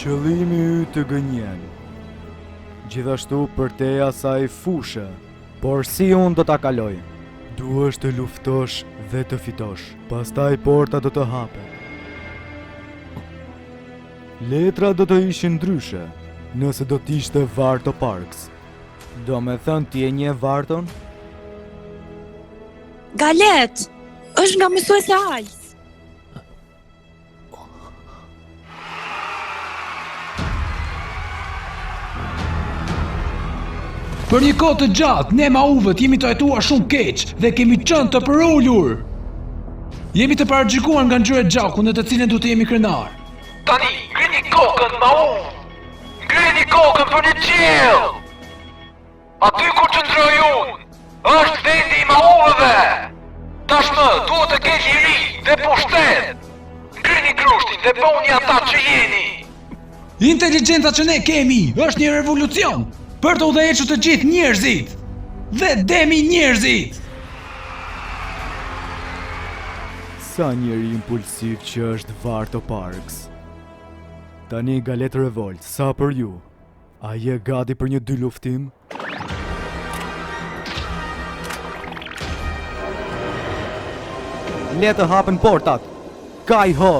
Qëllimi yt të gënjen. Gjithashtu për te asaj fushë, por si unë do ta kaloj? Duhesh të luftosh dhe të fitosh, pastaj porta do të hapet. Letra do të ishin ndryshe, nëse do t'ishte Varto Parks. Do me thënë ti e nje Varton? Galet, është nga mësuese Als. Për një kohë të gjatë, ne mauvët jemi trajtuar shumë keq dhe kemi qenë të përullur. Jemi të paragjikuar nga ngjyra e gjakut në të cilën duhet të jemi krenar. Tani, ngrini kokën, mauv! Ngrini kokën për një qiell! Aty ku qëndroj unë, është vendi i mauvëve! Tashmë, duhet të keq i ri dhe pushtet! Ngrini grushtin dhe bëuni ata që jeni! Inteligjenca që ne kemi është një revolucion për të udhëhequr të gjithë njerëzit dhe demi njerëzit. Sa njeri impulsiv që është Varto Parks. Tani Galet Revolt, sa për ju? A je gati për një dy luftim? Le të hapen portat. Kaj ho!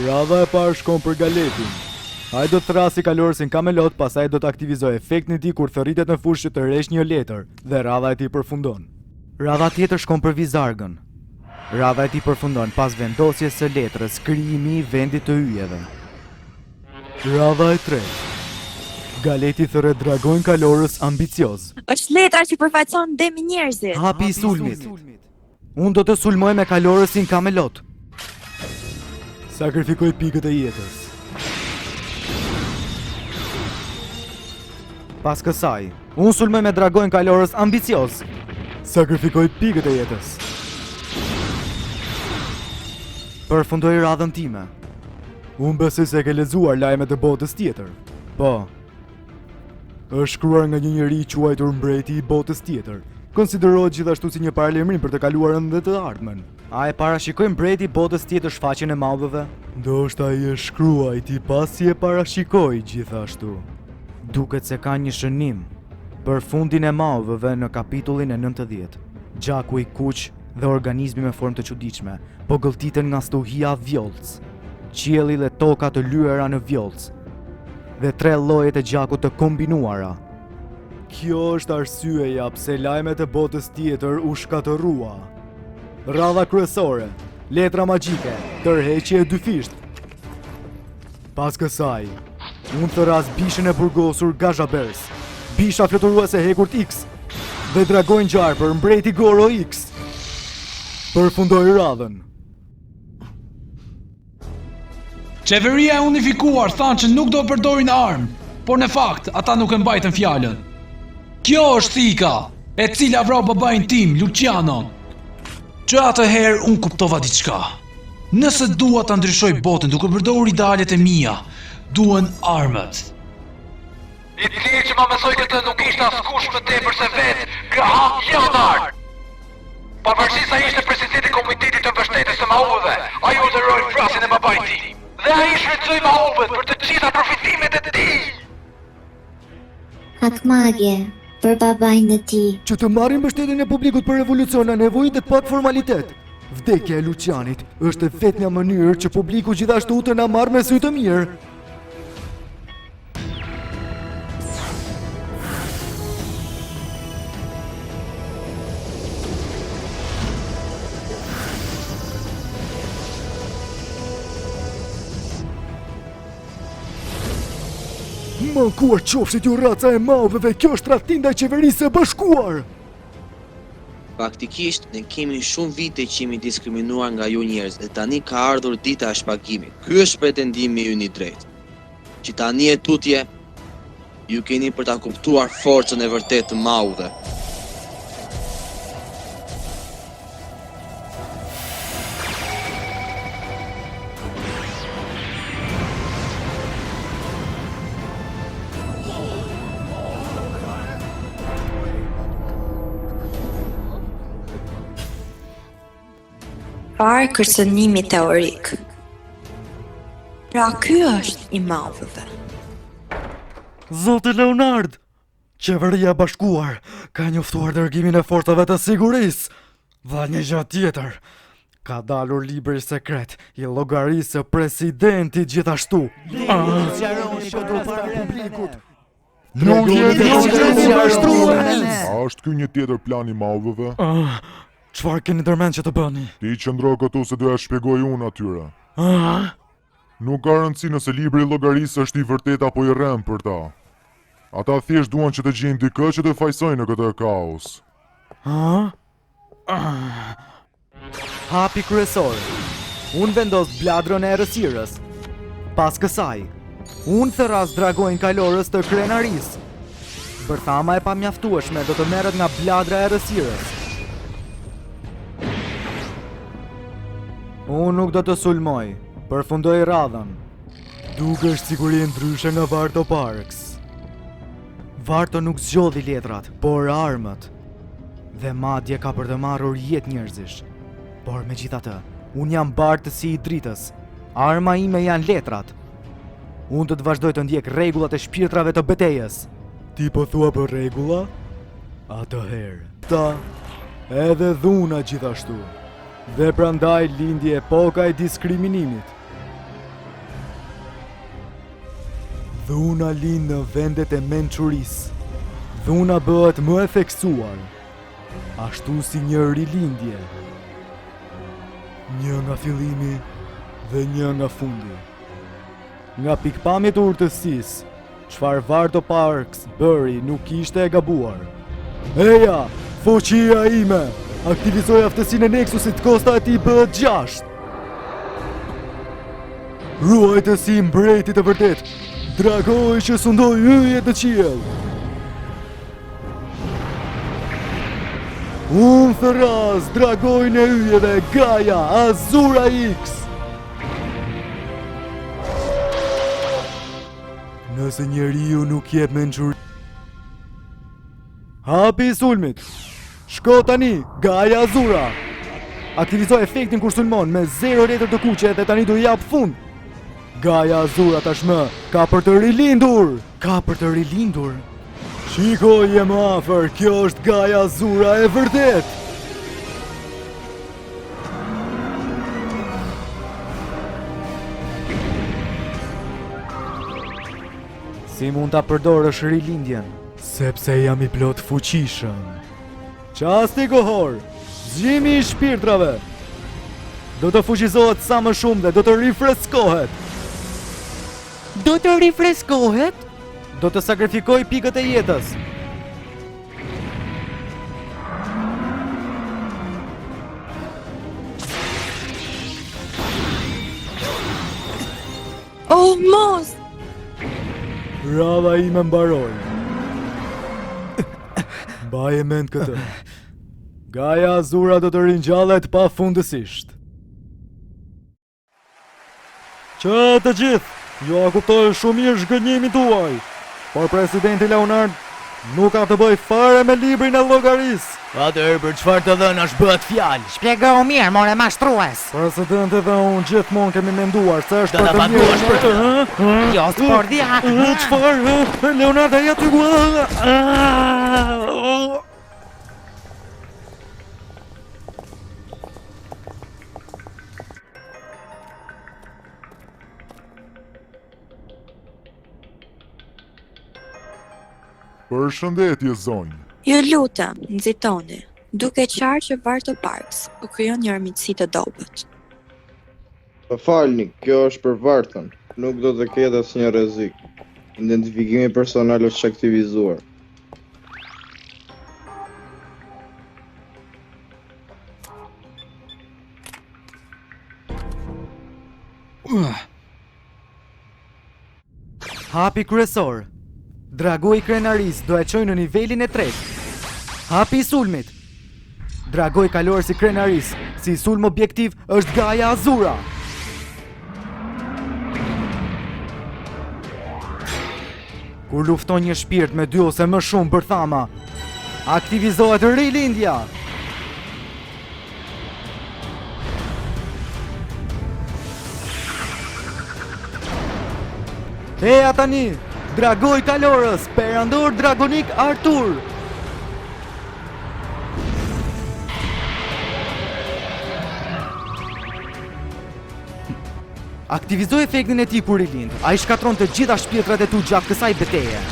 Radha e parë shkon për Galetin. Ai do të thrasi kalorësin Kamelot, pastaj do të aktivizoj efektin e tij kur thërritet në fushë të rresh një letër dhe radha e tij përfundon. Radha tjetër shkon për Vizargën. Radha e tij përfundon pas vendosjes së letrës krijimi i vendit të yjeve. Radha e tretë. Galeti thërret dragon kalorës ambicioz. Është letra që përfaqëson demi njerëzit. Hapi i sulmit. Unë do të sulmoj me kalorësin Kamelot. Sakrifikoj pikët e jetës. Pas kësaj, unë sulmoj me dragon kalorës ambicioz. Sakrifikoj pikët e jetës. Përfundoj radhën time. Unë besoj se ke lexuar lajmet e botës tjetër. Po. Është shkruar nga një njeri i quajtur mbreti i botës tjetër. Konsiderohet gjithashtu si një paralajmërim për të kaluarën dhe të ardhmen. A e parashikoj mbreti botës tjetër shfaqjen e maudhëve? Ndoshta ai e shkruaj ti pasi e parashikoj gjithashtu. Duket se ka një shënim për fundin e maudhëve në kapitullin e 90. Gjaku i kuq dhe organizmi me formë të çuditshme, po gëlltiten nga stuhia vjollc. Qielli dhe toka të lyera në vjollc. Dhe 3 llojet e gjakut të kombinuara. Kjo është arsyeja pse lajmet e botës tjetër u shkatërrua. Radha kryesore, letra magjike, tërheqje e dyfisht. Pas kësaj, unë thëras bishën e burgosur Gazhabers, bisha fluturuese Hekurt X dhe dragon gjarpër mbreti Goro X. Përfundoi radhën. Qeveria e unifikuar thanë që nuk do përdorin armë, por në fakt ata nuk e mbajtën fjalën. Kjo është thika, e cila vrau babain tim, Lucianon. Që atëherë unë kuptova diçka. Nëse dua ta ndryshoj botën duke përdorur idealet e mia, duhen armët. I cili që ma mësoj këtë nuk ishte askush më tepër se vetë Graham Leonard. Pavarësisht sa ishte presidenti i Komitetit të Mbështetjes së Mauvëve, ai urdhëroi vrasjen e babait tim. Dhe ai shfrytëzoi mauvët për të gjitha përfitimet e tij. Hakmagje për babain e tij. Që të marrin mbështetjen e publikut për revolucion, na nevojitet pak formalitet. Vdekja e Lucianit është vetmja mënyrë që publiku gjithashtu të na marrë me sy të mirë. Mankuar qofshit ju raca e mauveve, kjo është ratinda e qeverisë së bashkuar! Faktikisht, ne kemi shumë vite që jemi diskriminuar nga ju njerëz dhe tani ka ardhur dita e shpagimit. Ky është pretendimi ynë i drejtë. Që tani e tutje, ju keni për ta kuptuar forcën e vërtetë të mauveve. Parë kërcënimi teorik. Pra ky është i mauveve. Zoti Leonard, qeveria e bashkuar ka njoftuar dërgimin e forcave të sigurisë. Dhe një gjë tjetër, ka dalur libri sekret i llogarisë së presidentit gjithashtu. Nuk jeni të mashtruar. A është ky një tjetër plan i mauveve? Çfarë keni ndërmend që të bëni? Ti qëndro këtu se doja shpjegoj unë atyre. Nuk ka rëndësi nëse libri i llogarisë është i vërtet apo i rrem për ta. Ata thjesht duan që të gjejnë dikë që të fajsojnë në këtë kaos. Hapi kryesor. Unë vendos bladrën e errësirës. Pas kësaj, unë therras dragojnë kalorës të krenarisë. Bërthama e pamjaftueshme do të merret nga bladra e errësirës. Unë nuk do të sulmoj, përfundoj radhën. Dukesh siguri ndryshe nga Varto Parks. Varto nuk zgjodhi letrat, por armët. Dhe madje ka për të marrur jetë njerëzish. Por megjithatë, unë jam bartësi i dritës. Arma ime janë letrat. Unë do të vazhdoj të ndjek rregullat e shpirtrave të betejës. Ti po thua për rregulla? Atëherë, ta edhe dhuna gjithashtu. Dhe prandaj lindi epoka e diskriminimit. Dhuna lind në vendet e mençurisë. Dhuna bëhet më e theksuar, ashtu si një rilindje. Një nga fillimi dhe një nga fundi. Nga pikpamjet e urtësisë, çfarë Varto Parks bëri nuk ishte e gabuar. Eja, fuqia ime! Aktivizoj aftësinë e Nexusit, kosta e tij bëhet 6. Ruajtësi i mbretit të vërtet, dragoj që sundoi yjet në qiell. Unë thërras dragojnë e yjeve, Gaia Azura X. Nëse njeriu nuk jep mençuri, hapi i sulmit. Shko tani, Gaia Azura. Aktivizoj efektin kur sulmon me 0 letër të kuqe dhe tani do jap fund. Gaia Azura tashmë ka për të rilindur. Ka për të rilindur. Shikoj e më afër, kjo është Gaia Azura e vërtet. Si mund ta përdorësh rilindjen? Sepse jam i plot fuqishëm. Qasti kohor, zgjimi i shpirtrave. Do të fuqizohet sa më shumë dhe do të rifreskohet. Do të rifreskohet? Do të sakrifikoj pikët e jetës. Oh, mos! Rava ime mbaroi. Mbaje mend këtë. Gaia Azura do të ringjallet pa fundësisht. Që të gjithë, jo a kuptoj shumë mirë zhgënjimin tuaj, por presidenti Leonard nuk ka të bëj fare me librin e llogarisë. Atëherë për çfarë të dhënash bëhet fjalë? Shpjegoj mirë, more mashtrues. Presidenti dhe unë gjithmonë kemi menduar se është për të mirën për të. Jo, spordia. Çfarë? Leonard ai aty ku. Përshëndetje, zonjë. Ju lutem, nxitoni. Duke qartë që Varto Parks po krijon një armiqësi të dobët. Më falni, kjo është për Varton. Nuk do të ketë asnjë rrezik. Identifikimi personal është aktivizuar. Hapi kryesor. Dragoj krenaris do e çojë në nivelin e 3. Hapi i sulmit. Dragoj kalorës i krenaris, si sulm objektiv është Gaia Azura. Kur lufton një shpirt me 2 ose më shumë bërthama, aktivizohet rilindja. Heja tani, Dragoj kalorës, perandor dragonik Artur. Aktivizoj efektin e tij kur i lind. Ai shkatron të gjitha shpirtrat e tu gjatë kësaj betejë.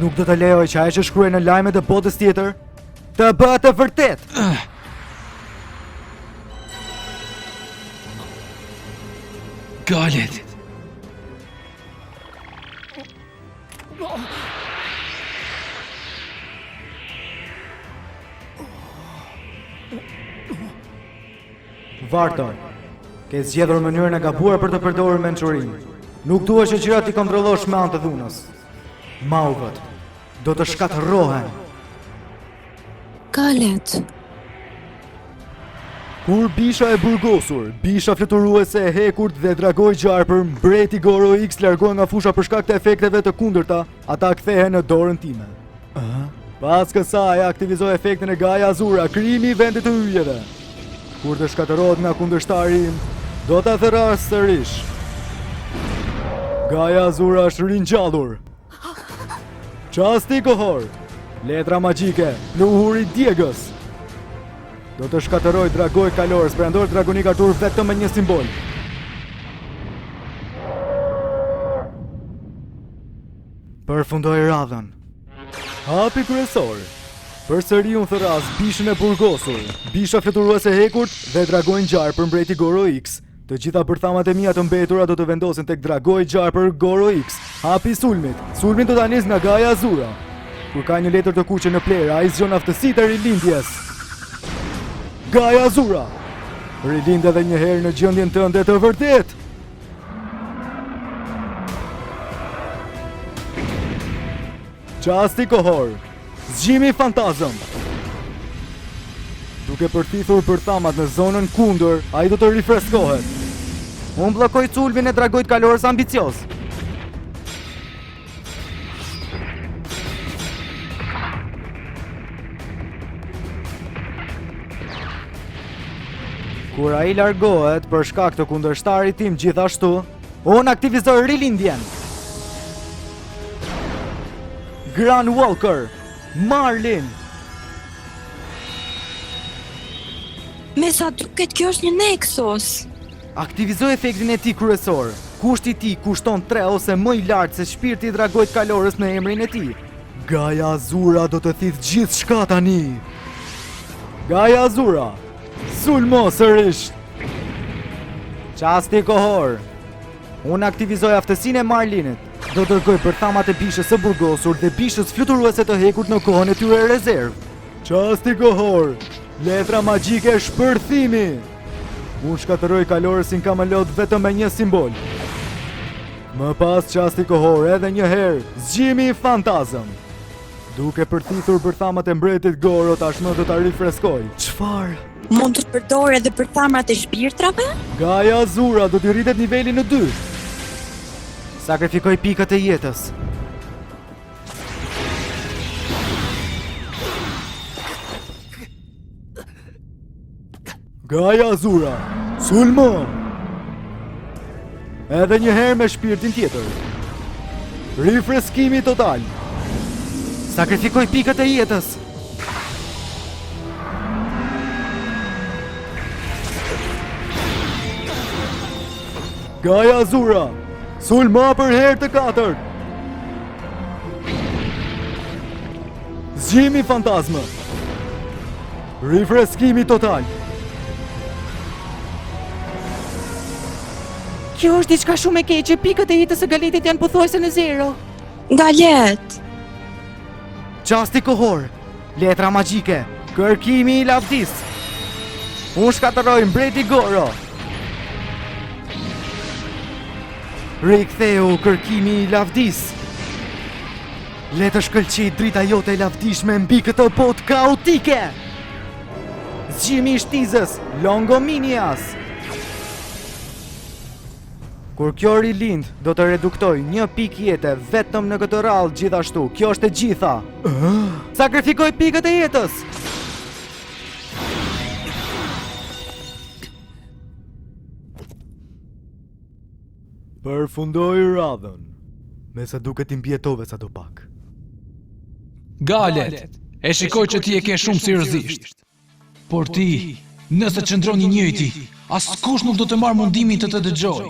Nuk do të lejoj që ajo që shkruaj në lajmet e botës tjetër të bëhet e vërtet. Galet. Varton, ke zgjedhur mënyrën e gabuar për të përdorur mençurinë. Nuk dua që gjërat i kontrollosh me anë të dhunës. Maugët do të shkatërrohen. Galet, Kur bisha e burgosur, bisha fluturuese e hekurt dhe dragoj gjarpër, mbreti Goro X largohen nga fusha për shkak të efekteve të kundërta, ata kthehen në dorën time. Pas kësaj aktivizoj efektin e Gaia Azura, krijimi i vendit të yjeve. Kur të shkatërohet nga kundërshtari im, do ta therras sërish. Gaia Azura është ringjallur. Çasti kohor. Letra magjike, pluhuri djegës. Do të shkatëroj dragoj kalorës, perandor dragonik Artur vetëm me një simbol. Përfundoj radhën. Hapi kryesor. Përsëri unë thëras bishën e burgosur, bisha fluturuese hekurt dhe dragoj ngjarpër mbreti Goro X. Të gjitha bërthamat e mia të mbetura do të vendosen tek dragoj ngjarpër Goro X. Hapi sulmit. Sulmi do ta nis nga Gaia Azura. Kur ka një letër të kuqe në plerë, ai zgjon aftësitë e rilindjes. Gaia Azura, rilind edhe një herë në gjendjen tënde të vërtet. Çasti kohor, zgjimi fantazëm. Duke përthithur bërthamat në zonën kundër, ai do të rifreskohet. Unë bllokoj sulmin e dragojt kalorës ambicioz. Kur ai largohet për shkak të kundërshtarit tim gjithashtu, unë aktivizoj rilindjen. Gran Walker, Marlin. me sa duket kjo është një Nexus. Aktivizoj efektin e tij kryesor. Kushti i tij kushton 3 ose më i lartë se shpirti i dragojt kalorës në emrin e tij. Gaia Azura do të thith gjithçka tani. Gaia Azura, sulmo sërish. Çasti kohor. Unë aktivizoj aftësinë e Marlinit. Do të dërgoj bërthamat e bishës së burgosur dhe bishës fluturuese të hekurt në kohën e tyre rezervë. Çasti kohor. Letra magjike shpërthimi. Unë shkatëroj kalorësin kamelot vetëm me një simbol. Më pas çasti kohor edhe një herë, zgjimi fantazëm. Duke përthithur bërthamat e mbretit Goro, tashmë do ta rifreskoj. Çfarë? Mund të përdor edhe për thamrat e shpirtrave? Gaia Azura do t'i rritet niveli në 2. Sakrifikoj pikat e jetës. Gaia Azura, sulmo! Edhe një herë me shpirtin tjetër. Rifreskimi total. Sakrifikoj pikat e jetës. Gaia Azura, sulma për herë të 4. Zgjimi fantazmë. Rifreskimi total. Kjo është diçka shumë e keqe, pikët e jetës së Galetit janë pothuajse në zero. Galet, Qasti kohor. Letra magjike. Kërkimi i lavdis. Unë shkatëroj mbreti Goro. Riktheu kërkimi i lavdis. Le të shkëlqej drita jote e lavdishme mbi këtë botë kaotike. Zgjimi i shtizës, Longominias. Kur kjo rilind, do të reduktoj 1 pikë jete vetëm në këtë rallë gjithashtu. Kjo është e gjitha. Sakrifikoj pikët e jetës. Përfundoj radhën. Me sa duket i mbjetove sa do pak. Galet, e shikoj që ti e ke shumë seriozisht. Por ti, nëse qëndron i njëjti, askush nuk do të marrë mundimin të të dëgjoj.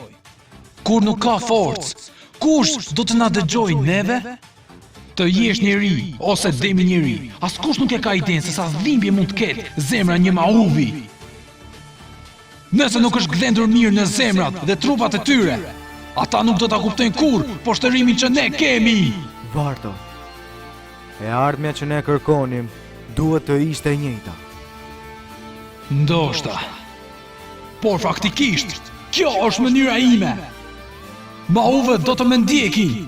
Kur nuk ka forcë, kush do të na dëgjoj neve? Të jesh njeri, ose demi njeri, askush nuk e ka idenë se sa dhimbje mund të ketë zemra një mauvi. Nëse nuk është gdhendur mirë në zemrat dhe trupat e tyre, ata nuk do ta kuptojnë kur poshtërimin që ne kemi. Varto, e ardhmja që ne kërkonim duhet të ishte e njëjta. Ndoshta. Por faktikisht, kjo është mënyra ime. Mauvët do të më ndjekin.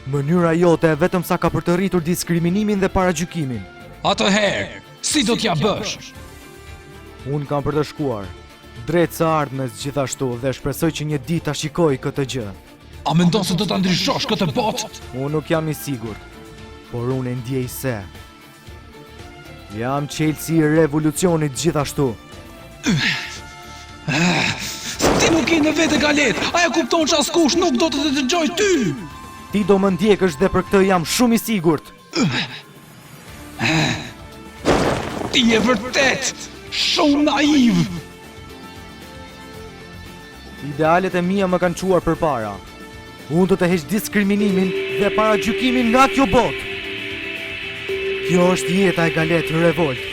Mënyra jote e vetëm sa ka për të rritur diskriminimin dhe paragjykimin. Atëherë, si do t'ja bësh? Unë kam për të shkuar drejt së ardhmes gjithashtu dhe shpresoj që një ditë ta shikoj këtë gjë. A mendon se do ta ndryshosh këtë botë? Unë nuk jam i sigurt, por unë e ndjej se jam qelësi i revolucionit gjithashtu. Ti nuk je në vete Galet, a e kupton që askush nuk do të të dëgjoj ty? Ti do më ndjekësh dhe për këtë jam shumë i sigurt. Ti je vërtet shumë naiv. Idealet e mia më kanë quar përpara. Unë do të heq diskriminimin dhe paragjykimin nga kjo botë. Kjo është jeta e Galet Revolt.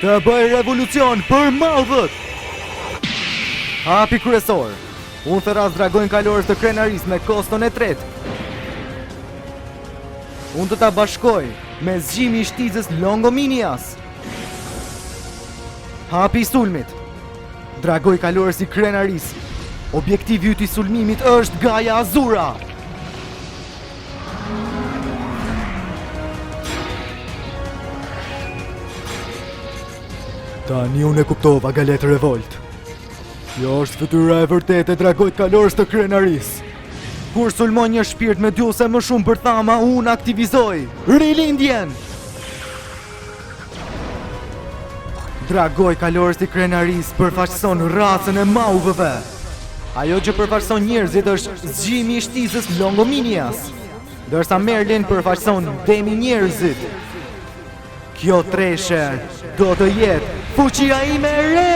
Të bëj revolucion për maudhët. Hapi kryesor. Unë thëras dragojnë kalorës të krenaris me koston e tretë. Unë do ta bashkoj me zgjimi i shtizës Longominias. Hapi i sulmit. Dragoj kalorës i krenaris. Objektivi yt i sulmimit është Gaja Azura. Tani unë e kuptova Galet Revolt. Kjo është fytyra e vërtetë e dragojt kalorës të krenaris. Kur sulmon një shpirt me 2 ose më shumë për thama, unë aktivizoj rilindjen. Dragoj kalorës i krenaris përfaqëson racën e mauvëve. Ajo që përfaqëson njerëzit është zgjimi i shtizës Longominias, ndërsa Merlin përfaqëson demi njerëzit. Kjo treshe do të jetë fuqia ime e re.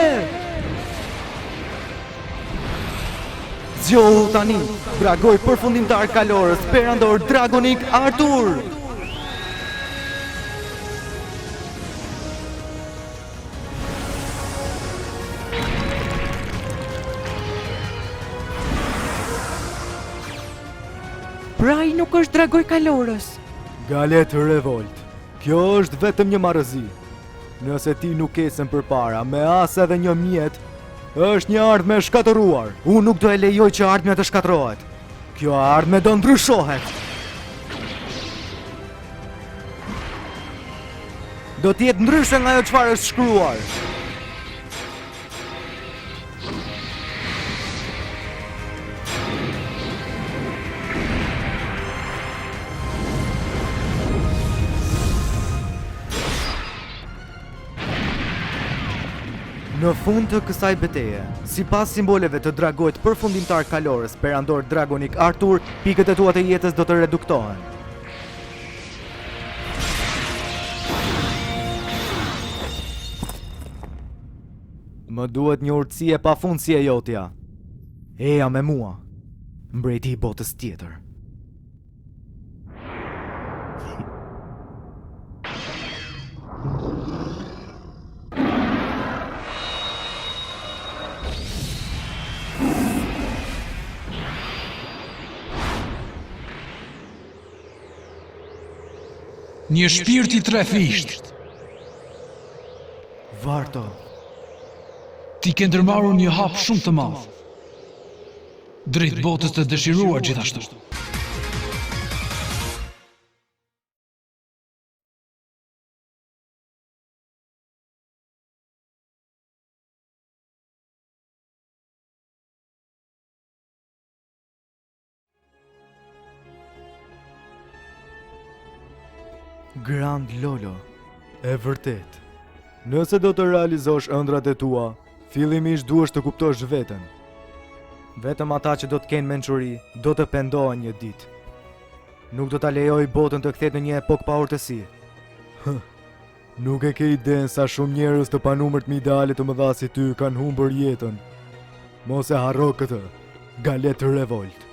Zgjohu tani, dragoj përfundimtar kalorës, perandor Dragonik Arthur. Pra ai nuk është dragoj kalorës. Galet Revolt, kjo është vetëm një marrëzi. Nëse ti nuk ecën përpara me as edhe një mjet, është një ardhme e shkatëruar. Unë nuk do e lejoj që ardhmja të shkatërohet. Kjo ardhme do ndryshohet. Do t'jetë ndryshe nga ajo çfarë është shkruar. Në fund të kësaj beteje, sipas simboleve të dragojt përfundimtar kalorës, perandor Dragonik Arthur, pikët e tua të jetës do të reduktohen. Më duhet një urtësi e pafundësi e jotja. Eja me mua, mbreti i botës tjetër. Një shpirt i trethisht. Varto, Ti ke ndërmarrur një hap shumë të madh. Drejt botës të dëshiruar gjithashtu. Grand Lolo, e vërtet. Nëse do të realizosh ëndrat e tua, fillimisht duhesh të kuptosh veten. Vetëm ata që do të kenë mençuri, do të pendohen një ditë. Nuk do ta lejoj botën të kthehet në një epokë pa urtësi. Nuk e ke idenë sa shumë njerëz të panumërt me ideale të mëdha si ty kanë humbur jetën. Mos e harro këtë. Galet Revolt.